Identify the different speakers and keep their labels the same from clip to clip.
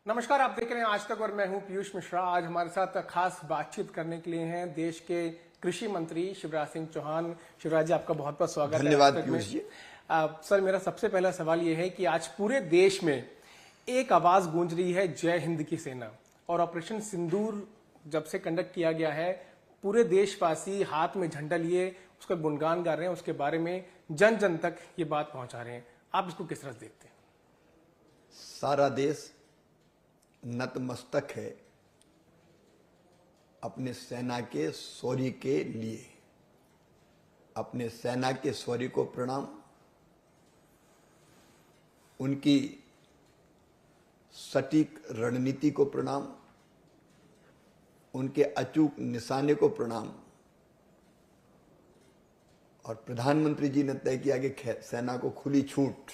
Speaker 1: नमस्कार, आप देख रहे हैं आज तक और मैं हूं पीयूष मिश्रा। आज हमारे साथ खास बातचीत करने के लिए हैं देश के कृषि मंत्री शिवराज सिंह चौहान। शिवराज जी, आपका बहुत बहुत स्वागत है
Speaker 2: धन्यवाद
Speaker 1: आज तक में।
Speaker 2: पीयूष जी।
Speaker 1: सर, मेरा सबसे पहला सवाल यह है कि आज पूरे देश में एक आवाज गूंज रही है जय हिंद की सेना, और ऑपरेशन सिंदूर जब से कंडक्ट किया गया है पूरे देशवासी हाथ में झंडा लिए उसका गुणगान गा रहे हैं, उसके बारे में जन जन तक ये बात पहुंचा रहे हैं। आप इसको किस तरह से देखते हैं?
Speaker 2: सारा देश नतमस्तक है अपने सेना के शौर्य के लिए। अपने सेना के शौर्य को प्रणाम, उनकी सटीक रणनीति को प्रणाम, उनके अचूक निशाने को प्रणाम। और प्रधानमंत्री जी ने तय किया कि सेना को खुली छूट।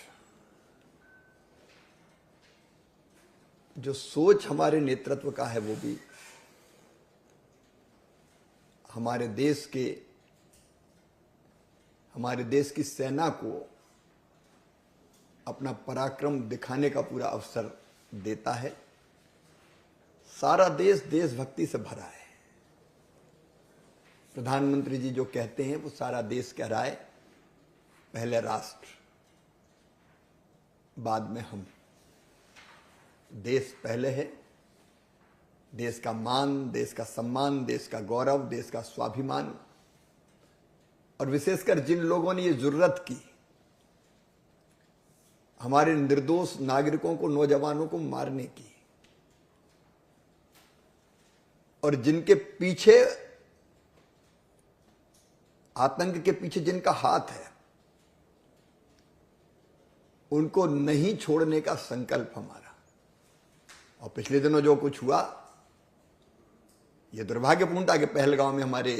Speaker 2: जो सोच हमारे नेतृत्व का है वो भी हमारे देश की सेना को अपना पराक्रम दिखाने का पूरा अवसर देता है। सारा देश देशभक्ति से भरा है। प्रधानमंत्री जी जो कहते हैं वो सारा देश कह रहा है, पहले राष्ट्र, बाद में हम। देश पहले है। देश का मान, देश का सम्मान, देश का गौरव, देश का स्वाभिमान। और विशेषकर जिन लोगों ने ये जुर्रत की हमारे निर्दोष नागरिकों को, नौजवानों को मारने की, और जिनके पीछे, आतंक के पीछे जिनका हाथ है, उनको नहीं छोड़ने का संकल्प हमारा। और पिछले दिनों जो कुछ हुआ, यह दुर्भाग्यपूर्ण था कि पहलगांव में हमारे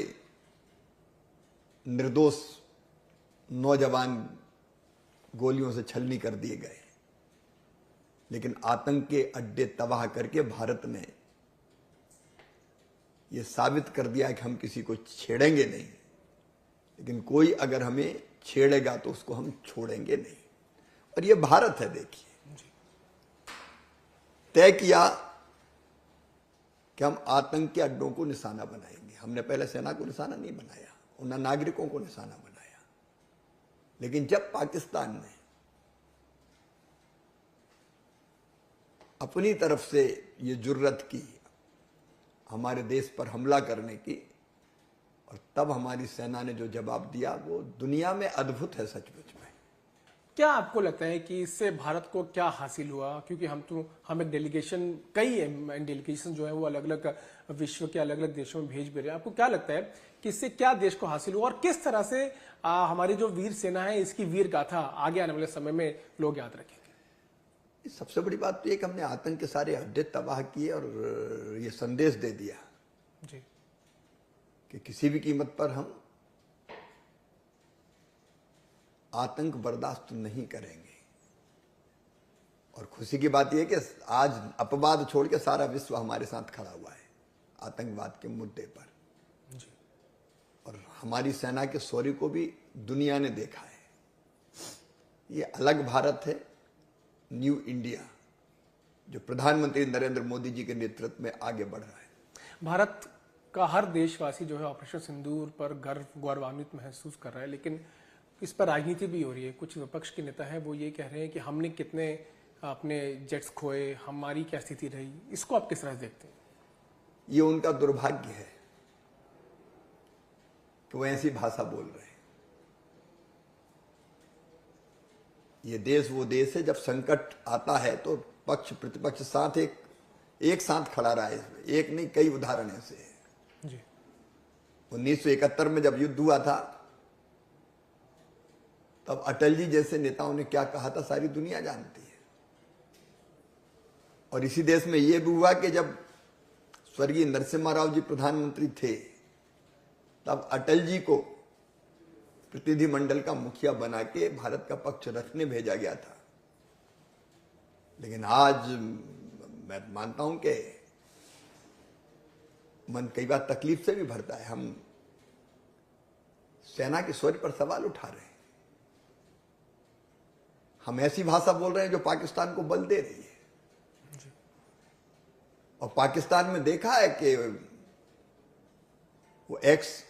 Speaker 2: निर्दोष नौजवान गोलियों से छलनी कर दिए गए। लेकिन आतंक के अड्डे तबाह करके भारत ने यह साबित कर दिया कि हम किसी को छेड़ेंगे नहीं, लेकिन कोई अगर हमें छेड़ेगा तो उसको हम छोड़ेंगे नहीं। और यह भारत है। देखिए, तय किया कि हम आतंक के अड्डों को निशाना बनाएंगे। हमने पहले सेना को निशाना नहीं बनाया, उन नागरिकों को निशाना बनाया। लेकिन जब पाकिस्तान ने अपनी तरफ से ये जुर्रत की हमारे देश पर हमला करने की, और तब हमारी सेना ने जो जवाब दिया वो दुनिया में अद्भुत है सचमुच में।
Speaker 1: क्या आपको लगता है कि इससे भारत को क्या हासिल हुआ? क्योंकि हम एक डेलीगेशन, कई डेलीगेशन जो है वो अलग अलग विश्व के अलग अलग देशों में भेज भी रहे हैं। आपको क्या लगता है कि इससे क्या देश को हासिल हुआ, और किस तरह से हमारी जो वीर सेना है इसकी वीर गाथा आगे आने वाले समय में लोग याद रखेंगे?
Speaker 2: सबसे बड़ी बात तो ये कि हमने आतंक के सारे अड्डे तबाह किए और ये संदेश दे दिया
Speaker 1: जी
Speaker 2: कि किसी भी कीमत पर हम आतंक बर्दाश्त नहीं करेंगे। और खुशी की बात यह कि आज अपवाद छोड़ के सारा विश्व हमारे साथ खड़ा हुआ है आतंकवाद के मुद्दे पर।
Speaker 1: जी।
Speaker 2: और हमारी सेना के शौर्य को भी दुनिया ने देखा है। ये अलग भारत है, न्यू इंडिया, जो प्रधानमंत्री नरेंद्र मोदी जी के नेतृत्व में आगे बढ़ रहा है।
Speaker 1: भारत का हर देशवासी जो है ऑपरेशन सिंदूर पर गौरवान्वित महसूस कर रहा है, लेकिन इस पर राजनीति भी हो रही है। कुछ विपक्ष के नेता हैं वो ये कह रहे हैं कि हमने कितने अपने जेट्स खोए, हमारी क्या स्थिति रही। इसको आप किस तरह से देखते हैं?
Speaker 2: ये उनका दुर्भाग्य है कि वो ऐसी भाषा बोल रहे हैं। ये देश वो देश है, जब संकट आता है तो पक्ष प्रतिपक्ष साथ एक साथ खड़ा रहा है। इसमें एक नहीं, कई उदाहरण ऐसे हैं।
Speaker 1: जी।
Speaker 2: 1971 में जब युद्ध हुआ था, तब अटल जी जैसे नेताओं ने क्या कहा था सारी दुनिया जानती है। और इसी देश में यह भी हुआ कि जब स्वर्गीय नरसिम्हा राव जी प्रधानमंत्री थे, तब अटल जी को प्रतिनिधिमंडल का मुखिया बना के भारत का पक्ष रखने भेजा गया था। लेकिन आज मैं मानता हूं कि मन कई बार तकलीफ से भी भरता है। हम सेना के शौर्य पर सवाल उठा रहे हैं। हम ऐसी भाषा बोल रहे हैं जो पाकिस्तान को बल दे रही है। और पाकिस्तान में देखा है कि वो एक्स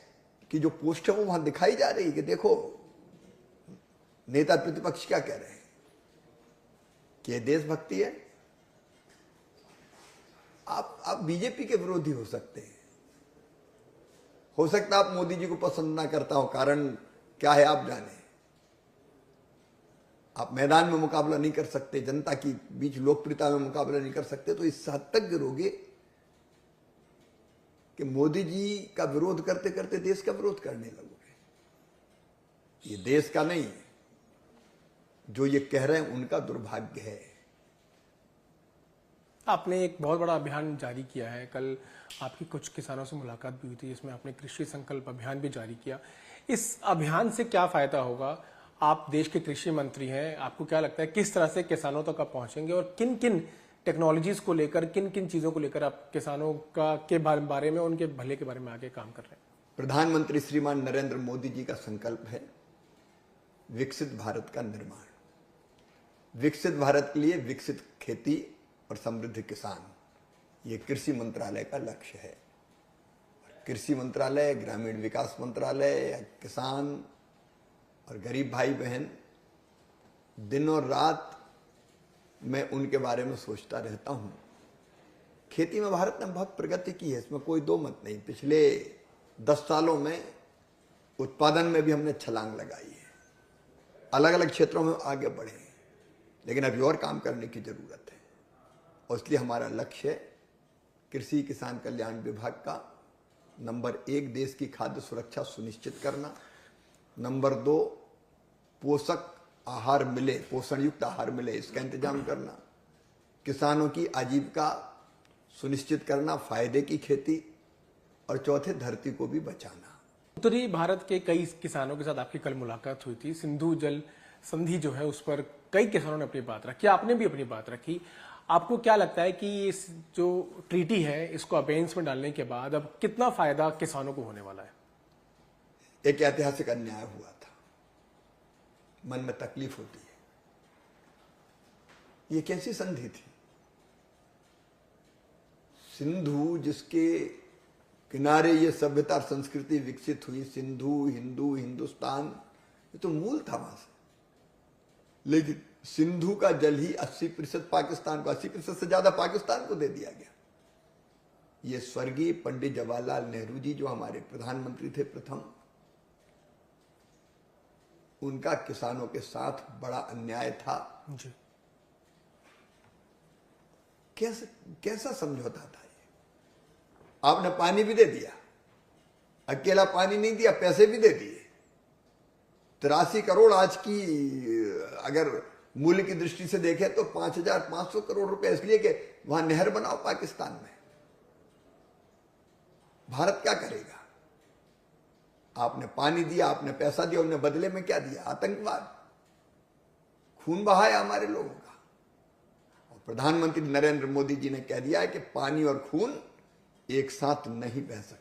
Speaker 2: की जो पोस्ट है वो वहां दिखाई जा रही है कि देखो नेता प्रतिपक्ष क्या कह रहे हैं कि ये देशभक्ति है। आप बीजेपी के विरोधी हो सकते हैं, हो सकता है आप मोदी जी को पसंद ना करता हो, कारण क्या है आप जाने। आप मैदान में मुकाबला नहीं कर सकते, जनता की बीच लोकप्रियता में मुकाबला नहीं कर सकते, तो इस हद तक गिरोगे कि मोदी जी का विरोध करते करते देश का विरोध करने लगोगे। ये देश का नहीं है, जो ये कह रहे हैं उनका दुर्भाग्य है।
Speaker 1: आपने एक बहुत बड़ा अभियान जारी किया है, कल आपकी कुछ किसानों से मुलाकात भी हुई थी जिसमें आपने कृषि संकल्प अभियान भी जारी किया। इस अभियान से क्या फायदा होगा? आप देश के कृषि मंत्री हैं, आपको क्या लगता है किस तरह से किसानों तक आप पहुंचेंगे और किन किन टेक्नोलॉजीज को लेकर, किन किन चीजों को लेकर आप किसानों का के बारे में, उनके भले के बारे में आगे काम कर रहे हैं?
Speaker 2: प्रधानमंत्री श्रीमान नरेंद्र मोदी जी का संकल्प है विकसित भारत का निर्माण। विकसित भारत के लिए विकसित खेती और समृद्ध किसान, ये कृषि मंत्रालय का लक्ष्य है। कृषि मंत्रालय, ग्रामीण विकास मंत्रालय, किसान और गरीब भाई बहन, दिन और रात मैं उनके बारे में सोचता रहता हूं। खेती में भारत ने बहुत प्रगति की है, इसमें कोई दो मत नहीं। पिछले 10 सालों में उत्पादन में भी हमने छलांग लगाई है, अलग अलग क्षेत्रों में आगे बढ़े हैं, लेकिन अभी और काम करने की जरूरत है। और इसलिए हमारा लक्ष्य है कृषि किसान कल्याण विभाग का नंबर 1 देश की खाद्य सुरक्षा सुनिश्चित करना, नंबर 2 पोषक आहार मिले, पोषण युक्त आहार मिले, इसका इंतजाम करना, किसानों की आजीविका सुनिश्चित करना, फायदे की खेती, और चौथे धरती को भी बचाना।
Speaker 1: उत्तरी भारत के कई किसानों के साथ आपकी कल मुलाकात हुई थी। सिंधु जल संधि जो है उस पर कई किसानों ने अपनी बात रखी, आपने भी अपनी बात रखी। आपको क्या लगता है कि इस जो ट्रीटी है इसको अबेंस में डालने के बाद अब कितना फायदा किसानों को होने वाला है?
Speaker 2: एक ऐतिहासिक अन्याय हुआ था, मन में तकलीफ होती है। ये कैसी संधि थी? सिंधु जिसके किनारे ये सभ्यता और संस्कृति विकसित हुई, सिंधु, हिंदू, हिंदुस्तान, ये तो मूल था वहां से। लेकिन सिंधु का जल ही 80% पाकिस्तान को, 80% से ज्यादा पाकिस्तान को दे दिया गया। ये स्वर्गीय पंडित जवाहरलाल नेहरू जी जो हमारे प्रधानमंत्री थे प्रथम, उनका किसानों के साथ बड़ा अन्याय था
Speaker 1: जी।
Speaker 2: कैसा समझौता था ये? आपने पानी भी दे दिया, अकेला पानी नहीं दिया, पैसे भी दे दिए। 83 करोड़ आज की अगर मूल्य की दृष्टि से देखें तो 5,500 करोड़ रुपए, इसलिए कि वहां नहर बनाओ पाकिस्तान में। भारत क्या करेगा? आपने पानी दिया, आपने पैसा दिया, उन्हें बदले में क्या दिया? आतंकवाद, खून बहाया हमारे लोगों का। और प्रधानमंत्री नरेंद्र मोदी जी ने कह दिया है कि पानी और खून एक साथ नहीं बह सकते।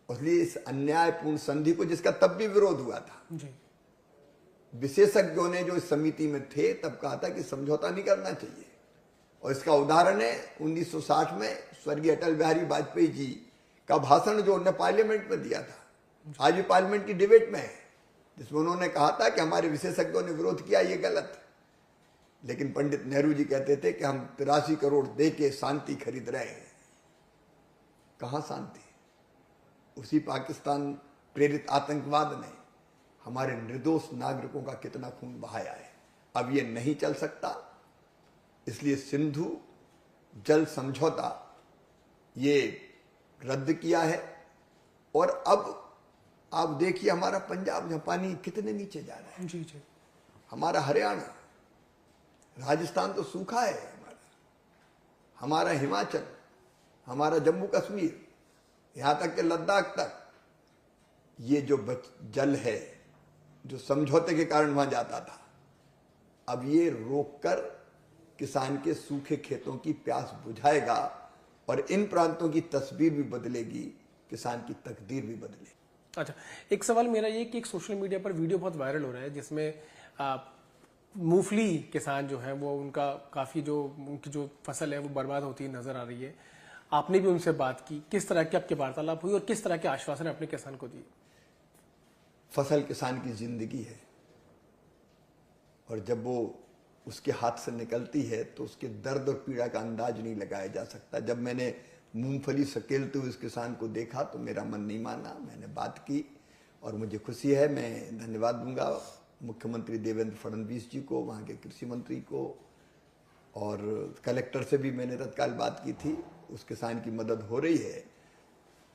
Speaker 2: इसलिए इस अन्यायपूर्ण संधि को, जिसका तब भी विरोध हुआ था
Speaker 1: जी।
Speaker 2: विशेषज्ञों ने जो इस समिति में थे तब कहा था कि समझौता नहीं करना चाहिए। और इसका उदाहरण है 1960 में स्वर्गीय अटल बिहारी वाजपेयी जी का भाषण जो उन्होंने पार्लियामेंट में दिया था, आज भी पार्लियामेंट की डिबेट में है, जिसमें उन्होंने कहा था कि हमारे विशेषज्ञों ने विरोध किया, ये गलत है। लेकिन पंडित नेहरू जी कहते थे कि हम 83 करोड़ दे के शांति खरीद रहे हैं। कहां शांति? उसी पाकिस्तान प्रेरित आतंकवाद ने हमारे निर्दोष नागरिकों का कितना खून बहाया है। अब ये नहीं चल सकता, इसलिए सिंधु जल समझौता ये रद्द किया है। और अब आप देखिए हमारा पंजाब, जहां पानी कितने नीचे जा रहा है,
Speaker 1: जी जी।
Speaker 2: हमारा हरियाणा, राजस्थान तो सूखा है, हमारा हिमाचल, हमारा जम्मू कश्मीर, यहां तक कि लद्दाख तक, ये जो जल है जो समझौते के कारण वहां जाता था, अब ये रोककर किसान के सूखे खेतों की प्यास बुझाएगा और इन प्रांतों की तस्वीर भी बदलेगी, किसान की तकदीर भी बदलेगी।
Speaker 1: अच्छा, एक सवाल मेरा ये कि एक सोशल मीडिया पर वीडियो बहुत वायरल हो रहा है जिसमें मूंगफली किसान जो है वो उनका काफी जो उनकी जो फसल है वो बर्बाद होती नजर आ रही है। आपने भी उनसे बात की, किस तरह की आपकी वार्तालाप हुई और किस तरह के आश्वासन अपने किसान को दिए?
Speaker 2: फसल किसान की जिंदगी है और जब वो उसके हाथ से निकलती है तो उसके दर्द और पीड़ा का अंदाज नहीं लगाया जा सकता। जब मैंने मूंगफली सकेलते हुए उस किसान को देखा तो मेरा मन नहीं माना, मैंने बात की और मुझे खुशी है। मैं धन्यवाद दूंगा मुख्यमंत्री देवेंद्र फडणवीस जी को, वहाँ के कृषि मंत्री को, और कलेक्टर से भी मैंने तत्काल बात की थी। उस किसान की मदद हो रही है।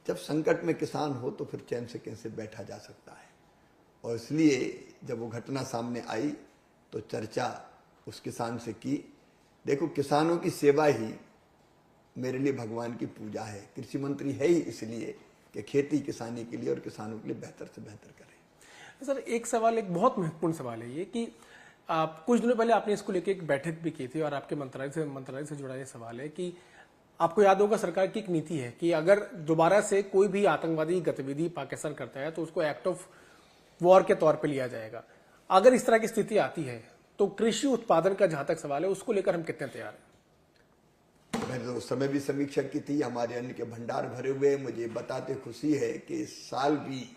Speaker 2: जब संकट में किसान हो तो फिर चैन से कैसे बैठा जा सकता है, और इसलिए जब वो घटना सामने आई तो चर्चा उस किसान से की। देखो, किसानों की सेवा ही मेरे लिए भगवान की पूजा है। कृषि मंत्री है ही इसलिए कि खेती किसानी के लिए और किसानों के लिए बेहतर से बेहतर करें।
Speaker 1: सर, एक सवाल, एक बहुत महत्वपूर्ण सवाल है ये कि आप कुछ दिनों पहले आपने इसको लेकर एक बैठक भी की थी और आपके मंत्रालय से जुड़ा ये सवाल है कि आपको याद होगा सरकार की एक नीति है कि अगर दोबारा से कोई भी आतंकवादी गतिविधि पाकिस्तान करता है तो उसको एक्ट ऑफ वॉर के तौर पे लिया जाएगा। अगर इस तरह की स्थिति आती है तो कृषि उत्पादन का जहां तक सवाल है उसको लेकर हम कितने तैयार हैं?
Speaker 2: मैंने तो उस समय भी समीक्षा की थी। हमारे अन्न के भंडार भरे हुए। मुझे बताते खुशी है कि इस साल भी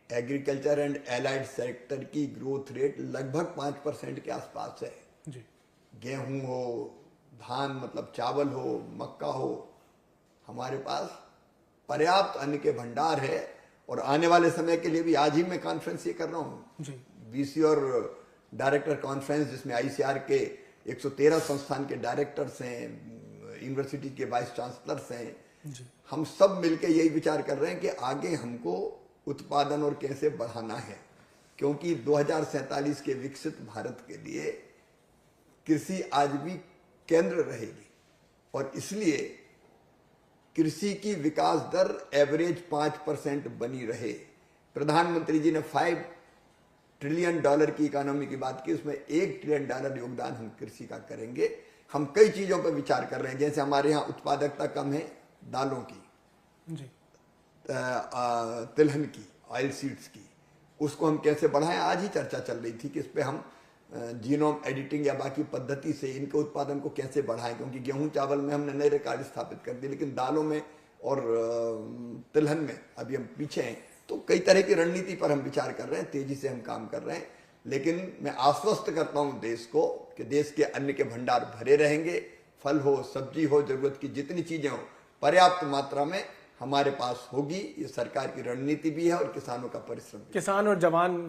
Speaker 2: एग्रीकल्चर एंड एलाइड सेक्टर की ग्रोथ रेट लगभग 5% के आसपास है
Speaker 1: जी।
Speaker 2: गेहूं हो, धान मतलब चावल हो, मक्का हो, हमारे पास पर्याप्त अन्न के भंडार है। और आने वाले समय के लिए भी आज ही मैं कॉन्फ्रेंस ये कर रहा हूँ
Speaker 1: जी।
Speaker 2: बीसी और डायरेक्टर कॉन्फ्रेंस, जिसमें आईसीआर के 113 संस्थान के डायरेक्टर्स हैं, यूनिवर्सिटी के वाइस चांसलर्स हैं
Speaker 1: जी।
Speaker 2: हम सब मिलकर यही विचार कर रहे हैं कि आगे हमको उत्पादन और कैसे बढ़ाना है, क्योंकि 2047 के विकसित भारत के लिए कृषि आज भी केंद्र रहेगी। और इसलिए कृषि की विकास दर एवरेज 5% बनी रहे। प्रधानमंत्री जी ने $5 ट्रिलियन की इकोनॉमी की बात की, उसमें $1 ट्रिलियन योगदान हम कृषि का करेंगे। हम कई चीजों पर विचार कर रहे हैं, जैसे हमारे यहाँ उत्पादकता कम है दालों की
Speaker 1: जी।
Speaker 2: तिलहन की, ऑयल सीड्स की, उसको हम कैसे बढ़ाएं। आज ही चर्चा चल रही थी कि इस पे हम जीनोम एडिटिंग या बाकी पद्धति से इनके उत्पादन को कैसे बढ़ाएं, क्योंकि गेहूं चावल में हमने नए रिकॉर्ड स्थापित कर दिए, लेकिन दालों में और तिलहन में अभी हम पीछे हैं। तो कई तरह की रणनीति पर हम विचार कर रहे हैं, तेजी से हम काम कर रहे हैं। लेकिन मैं आश्वस्त करता हूं देश को कि देश के अन्न के भंडार भरे रहेंगे। फल हो, सब्जी हो, जरूरत की जितनी चीजें हो पर्याप्त मात्रा में हमारे पास होगी। ये सरकार की रणनीति भी है और किसानों का परिश्रम भी।
Speaker 1: किसान और जवान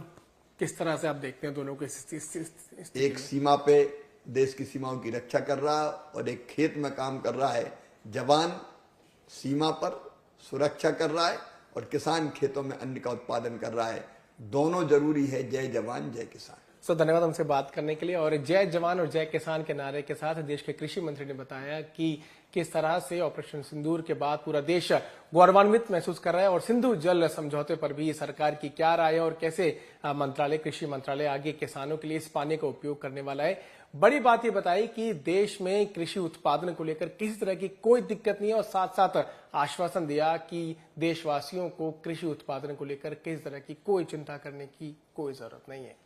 Speaker 1: किस तरह से आप देखते हैं दोनों को?
Speaker 2: एक सीमा पे देश की सीमाओं की रक्षा कर रहा है और एक खेत में काम कर रहा है। जवान सीमा पर सुरक्षा कर रहा है और किसान खेतों में अन्न का उत्पादन कर रहा है। दोनों जरूरी है। जय जवान जय किसान।
Speaker 1: सो धन्यवाद हमसे बात करने के लिए। और जय जवान और जय किसान के नारे के साथ देश के कृषि मंत्री ने बताया कि किस तरह से ऑपरेशन सिंदूर के बाद पूरा देश गौरवान्वित महसूस कर रहा है और सिंधु जल समझौते पर भी सरकार की क्या राय है और कैसे कृषि मंत्रालय आगे किसानों के लिए इस पानी का उपयोग करने वाला है। बड़ी बात ये बताई कि देश में कृषि उत्पादन को लेकर किसी तरह की कोई दिक्कत नहीं है और साथ साथ आश्वासन दिया कि देशवासियों को कृषि उत्पादन को लेकर किसी तरह की कोई चिंता करने की कोई जरूरत नहीं है।